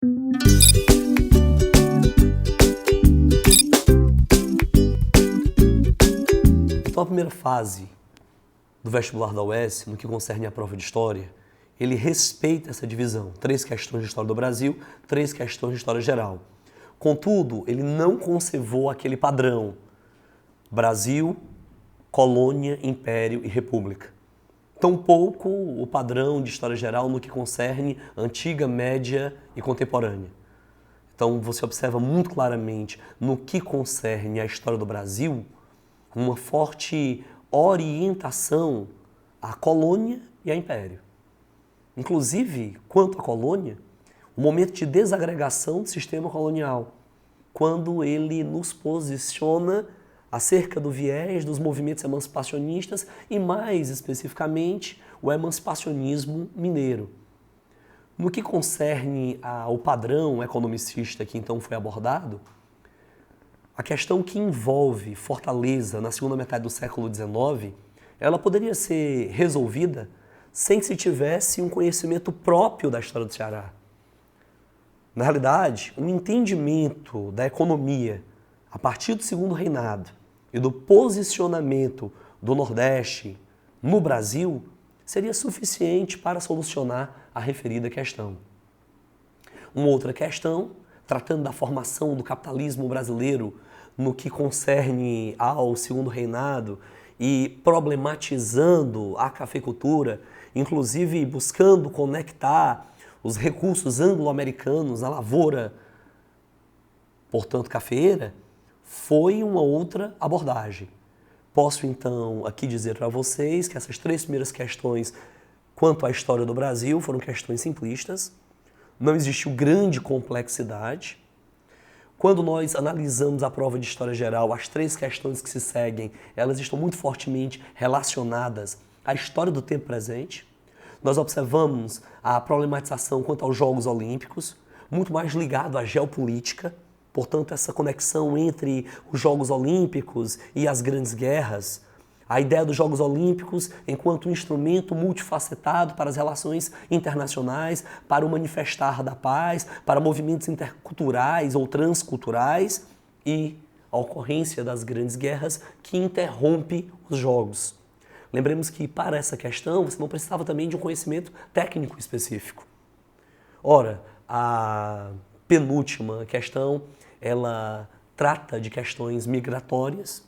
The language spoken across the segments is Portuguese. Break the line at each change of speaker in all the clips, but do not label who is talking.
Então a primeira fase do vestibular da UES, no que concerne à prova de História, ele respeita essa divisão. 3 questões de História do Brasil, 3 questões de História Geral. Contudo, ele não conservou aquele padrão Brasil, Colônia, Império e República. Tampouco o padrão de História Geral no que concerne Antiga, Média e Contemporânea. Então você observa muito claramente no que concerne a História do Brasil uma forte orientação à Colônia e ao Império. Inclusive, quanto à Colônia, o momento de desagregação do sistema colonial, quando ele nos posiciona acerca do viés dos movimentos emancipacionistas e, mais especificamente, o emancipacionismo mineiro. No que concerne ao padrão economicista que então foi abordado, a questão que envolve Fortaleza na segunda metade do século XIX, ela poderia ser resolvida sem que se tivesse um conhecimento próprio da história do Ceará. Na realidade, um entendimento da economia a partir do Segundo Reinado e do posicionamento do Nordeste no Brasil seria suficiente para solucionar a referida questão. Uma outra questão, tratando da formação do capitalismo brasileiro no que concerne ao Segundo Reinado e problematizando a cafeicultura, inclusive buscando conectar os recursos anglo-americanos à lavoura, portanto cafeeira, foi uma outra abordagem. Posso então aqui dizer para vocês que essas 3 primeiras questões quanto à história do Brasil foram questões simplistas, não existiu grande complexidade. Quando nós analisamos a prova de História Geral, as 3 questões que se seguem, elas estão muito fortemente relacionadas à história do tempo presente. Nós observamos a problematização quanto aos Jogos Olímpicos, muito mais ligado à geopolítica, portanto, essa conexão entre os Jogos Olímpicos e as grandes guerras, a ideia dos Jogos Olímpicos enquanto um instrumento multifacetado para as relações internacionais, para o manifestar da paz, para movimentos interculturais ou transculturais e a ocorrência das grandes guerras que interrompe os Jogos. Lembremos que para essa questão você não precisava também de um conhecimento técnico específico. Ora, a penúltima questão, ela trata de questões migratórias,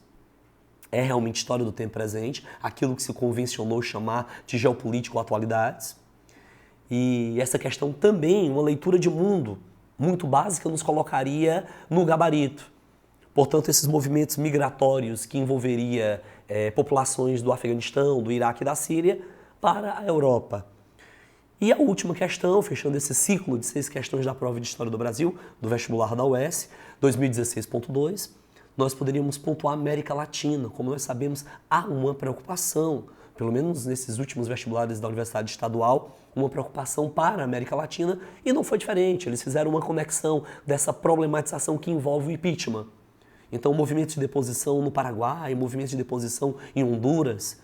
é realmente história do tempo presente, aquilo que se convencionou chamar de geopolítica ou atualidades. E essa questão também, uma leitura de mundo muito básica, nos colocaria no gabarito. Portanto, esses movimentos migratórios que envolveria populações do Afeganistão, do Iraque e da Síria para a Europa. E a última questão, fechando esse ciclo de 6 questões da prova de História do Brasil, do vestibular da UES, 2016.2, nós poderíamos pontuar a América Latina. Como nós sabemos, há uma preocupação, pelo menos nesses últimos vestibulares da Universidade Estadual, uma preocupação para a América Latina, e não foi diferente. Eles fizeram uma conexão dessa problematização que envolve o impeachment. Então, movimentos de deposição no Paraguai, movimentos de deposição em Honduras.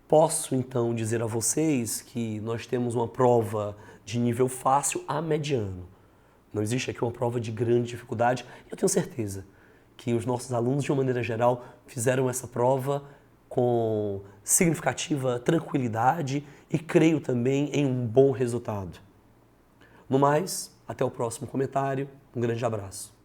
Posso, então, dizer a vocês que nós temos uma prova de nível fácil a mediano. Não existe aqui uma prova de grande dificuldade. Eu tenho certeza que os nossos alunos, de uma maneira geral, fizeram essa prova com significativa tranquilidade e creio também em um bom resultado. No mais, até o próximo comentário. Um grande abraço.